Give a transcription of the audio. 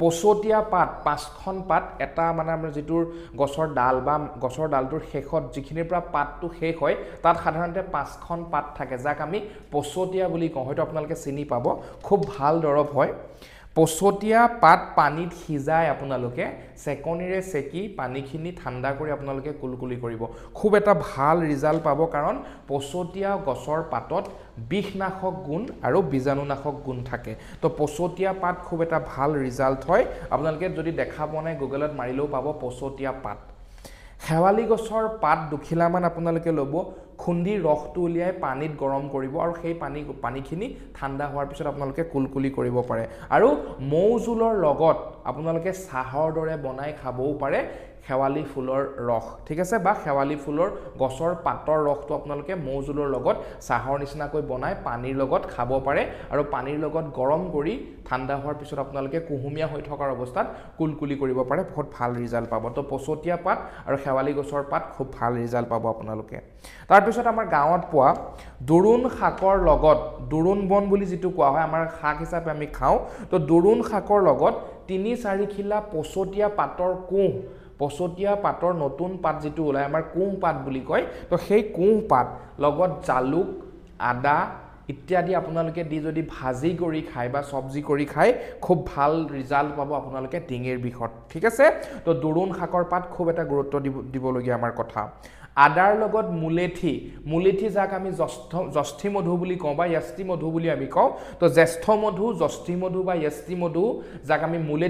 পচতীয়া পাত 5খন পাত এটা মানে আমাৰ যেটোৰ গছৰ ডাল বা গছৰ ডালটোৰ শেষত যিখিনিৰ পৰা পাতটো শেষ হয় তাত সাধাৰণতে 5খন পাত থাকে যাক আমি পচতীয়া বুলি কওঁ হয়তো আপোনালোকে চিনি পাব খুব ভাল দৰৱ হয় পচতীয়া পাত পানীত সিজাই আপোনালোকে সেকনিৰে সেকি পানীখিনি ঠাণ্ডা কৰি আপোনালোকে কুলকুলি কৰিব খুব এটা ভাল ৰিজাল্ট পাব কাৰণ পচতীয়া গছৰ পাতত বিষনাশক গুণ আৰু বীজাণুনাশক গুণ থাকে তো পচতীয়া পাত খুব এটা ভাল ৰিজাল্ট হয় আপোনালোকে যদি দেখা পোৱা নাই গুগলত মাৰিলেও পাব পচতীয়া পাত শেৱালি গছৰ পাত দুখিলামান আপোনালোকে ল'ব খুন্দি ৰসটো উলিয়াই পানীত গৰম কৰিব আৰু সেই পানীখিনি ঠাণ্ডা হোৱাৰ পিছত আপোনালোকে কুলকুলি কৰিব পাৰে আৰু মৌজোলৰ লগত আপোনালোকে চাহৰ দৰে বনাই খাবও পাৰে শেৱালি ফুলৰ ৰস ঠিক আছে বা শেৱালি ফুলৰ গছৰ পাতৰ ৰসটো আপোনালোকে মৌজোলৰ লগত চাহৰ নিচিনাকৈ বনাই পানীৰ লগত খাব পাৰে আৰু পানীৰ লগত গৰম কৰি ঠাণ্ডা হোৱাৰ পিছত আপোনালোকে কুহুমীয়া হৈ থকাৰ অৱস্থাত কুলকুলি কৰিব পাৰে বহুত ভাল ৰিজাল্ট পাব তো পচতীয়া পাত আৰু শেৱালি গছৰ পাত খুব ভাল ৰিজাল্ট পাব আপোনালোকে তাৰ পিছত আমাৰ গাঁৱত পোৱা দুৰুণ শাকৰ লগত দুৰুণ বন বুলি যেটো কোৱা হয় আমাৰ শাক হিচাপে আমি খাওঁ তো দুৰুণ শাকৰ লগত 3-4 খিলা পচতীয়া পাতৰ কোহ পচতীয়া পাতৰ নতুন পাত যেটো ওলাই আমাৰ কোহ পাত বুলি কয় তো সেই কোহ পাত লগত জালুক আদা ইত্যাদি আপোনালোকে দি যদি ভাজি কৰি খায় বা সবজি কৰি খায় খুব ভাল ৰিজাল্ট পাব আপোনালোকে ডিঙিৰ বিষত ঠিক আছে তো দুৰুণ শাকৰ পাত খুব এটা গুৰুত্ব দিবলগীয়া আমাৰ কথা আদাৰ লগত মুলেঠি যাক আমি জ্যষ্ঠি মধু বুলি কওঁ বা য়ষ্টি মধু বুলি আমি কওঁ তো জ্যেষ্ঠ মধু জ্যষ্ঠি মধু বা য়ষ্টি মধু যাক আমি মুলেঠি